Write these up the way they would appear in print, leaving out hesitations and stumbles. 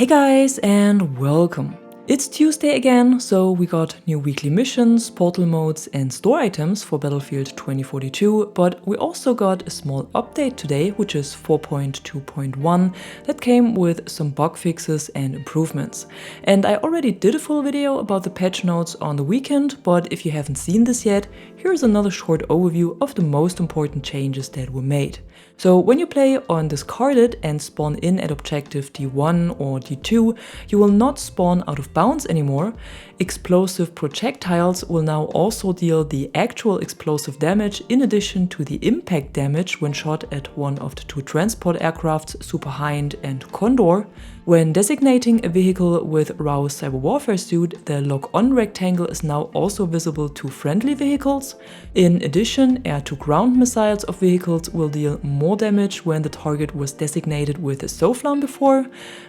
Hey guys, and welcome! It's Tuesday again, so we got new weekly missions, portal modes and store items for Battlefield 2042, but we also got a small update today, which is 4.2.1, that came with some bug fixes and improvements. And I already did a full video about the patch notes on the weekend, but if you haven't seen this yet, here's another short overview of the most important changes that were made. So when you play on Discarded and spawn in at objective D1 or D2, you will not spawn out of bounds anymore. Explosive projectiles will now also deal the actual explosive damage in addition to the impact damage when shot at one of the two transport aircrafts, Super Hind and Condor. When designating a vehicle with Rouse Cyber Warfare suit, the lock-on rectangle is now also visible to friendly vehicles. In addition, air-to-ground missiles of vehicles will deal more damage when the target was designated with a SOFLAM before.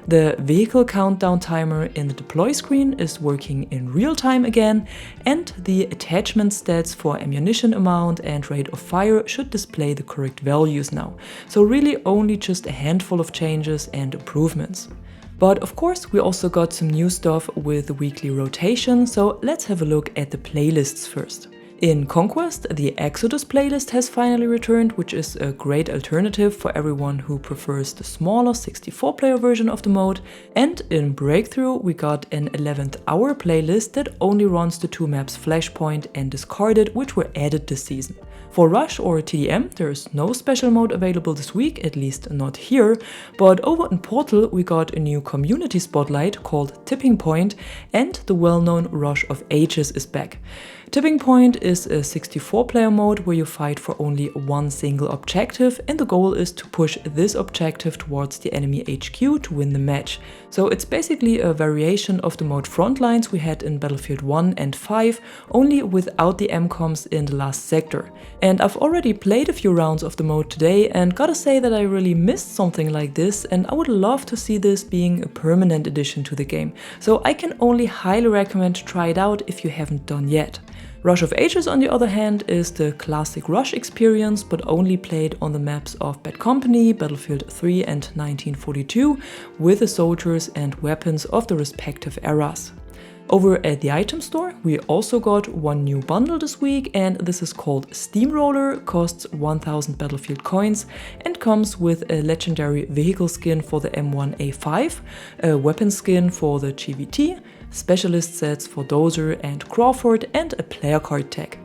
The vehicle countdown timer in the deploy screen is working in real time again, and the attachment stats for ammunition amount and rate of fire should display the correct values now. So really only just a handful of changes and improvements. But of course we also got some new stuff with the weekly rotation, so let's have a look at the playlists first. In Conquest, the Exodus playlist has finally returned, which is a great alternative for everyone who prefers the smaller 64-player version of the mode. And in Breakthrough, we got an 11th hour playlist that only runs the two maps Flashpoint and Discarded, which were added this season. For Rush or TDM, there is no special mode available this week, at least not here, but over in Portal we got a new community spotlight called Tipping Point, and the well-known Rush of Ages is back. Tipping Point is a 64-player mode where you fight for only one single objective, and the goal is to push this objective towards the enemy HQ to win the match. So it's basically a variation of the mode Frontlines we had in Battlefield 1 and 5, only without the MCOMs in the last sector. And I've already played a few rounds of the mode today and gotta say that I really missed something like this, and I would love to see this being a permanent addition to the game. So I can only highly recommend to try it out if you haven't done yet. Rush of Ages, on the other hand, is the classic Rush experience, but only played on the maps of Bad Company, Battlefield 3 and 1942, with the soldiers and weapons of the respective eras. Over at the item store, we also got one new bundle this week, and this is called Steamroller, costs 1000 Battlefield coins and comes with a legendary vehicle skin for the M1A5, a weapon skin for the GVT, specialist sets for Dozer and Crawford, and a player card tag.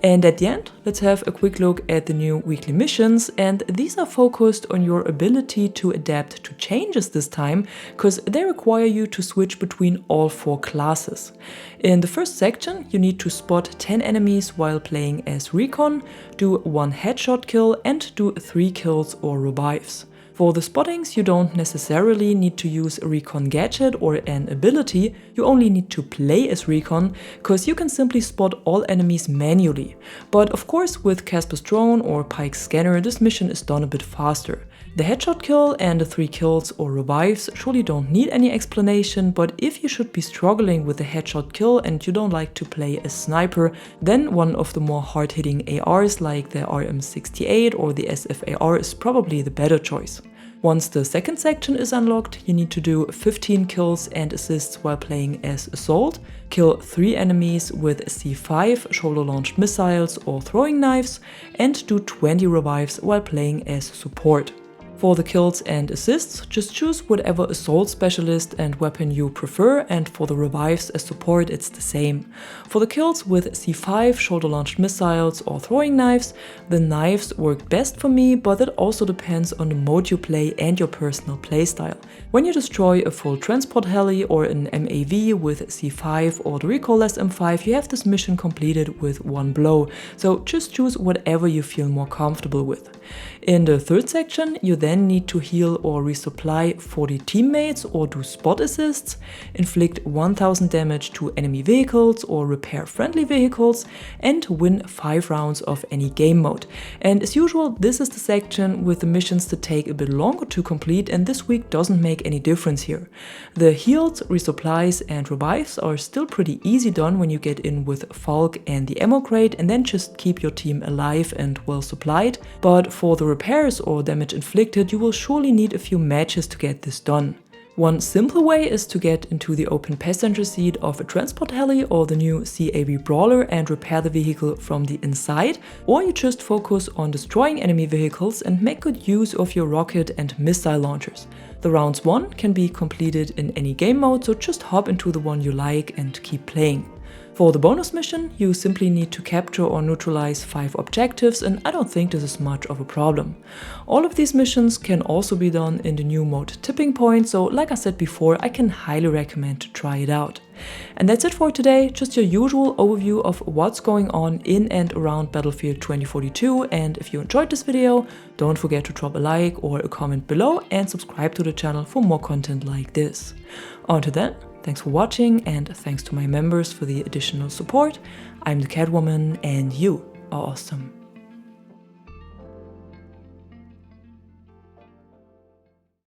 And at the end, let's have a quick look at the new weekly missions, and these are focused on your ability to adapt to changes this time, because they require you to switch between all 4 classes. In the first section, you need to spot 10 enemies while playing as Recon, do 1 headshot kill and do 3 kills or revives. For the spottings, you don't necessarily need to use a Recon gadget or an ability, you only need to play as Recon, cause you can simply spot all enemies manually. But of course with Casper's drone or Pike's scanner, this mission is done a bit faster. The headshot kill and the 3 kills or revives surely don't need any explanation, but if you should be struggling with the headshot kill and you don't like to play as sniper, then one of the more hard-hitting ARs like the RM68 or the SFAR is probably the better choice. Once the second section is unlocked, you need to do 15 kills and assists while playing as Assault, kill 3 enemies with C5 shoulder-launched missiles or throwing knives, and do 20 revives while playing as Support. For the kills and assists, just choose whatever assault specialist and weapon you prefer, and for the revives as support it's the same. For the kills with C5 shoulder-launched missiles or throwing knives, the knives work best for me, but it also depends on the mode you play and your personal playstyle. When you destroy a full transport heli or an MAV with C5 or the recoilless M5, you have this mission completed with 1 blow, so just choose whatever you feel more comfortable with. In the third section, you then need to heal or resupply 40 teammates or do spot assists, inflict 1000 damage to enemy vehicles or repair friendly vehicles, and win 5 rounds of any game mode. And as usual, this is the section with the missions that take a bit longer to complete, and this week doesn't make any difference here. The heals, resupplies and revives are still pretty easy done when you get in with Falk and the ammo crate and then just keep your team alive and well supplied, but for the repairs or damage inflicted, you will surely need a few matches to get this done. One simple way is to get into the open passenger seat of a transport heli or the new CAB Brawler and repair the vehicle from the inside, or you just focus on destroying enemy vehicles and make good use of your rocket and missile launchers. The rounds 1 can be completed in any game mode, so just hop into the one you like and keep playing. For the bonus mission, you simply need to capture or neutralize 5 objectives, and I don't think this is much of a problem. All of these missions can also be done in the new mode Tipping Point, so like I said before, I can highly recommend to try it out. And that's it for today, just your usual overview of what's going on in and around Battlefield 2042, and if you enjoyed this video, don't forget to drop a like or a comment below and subscribe to the channel for more content like this. Until then, thanks for watching, and thanks to my members for the additional support. I'm the Catwoman, and you are awesome.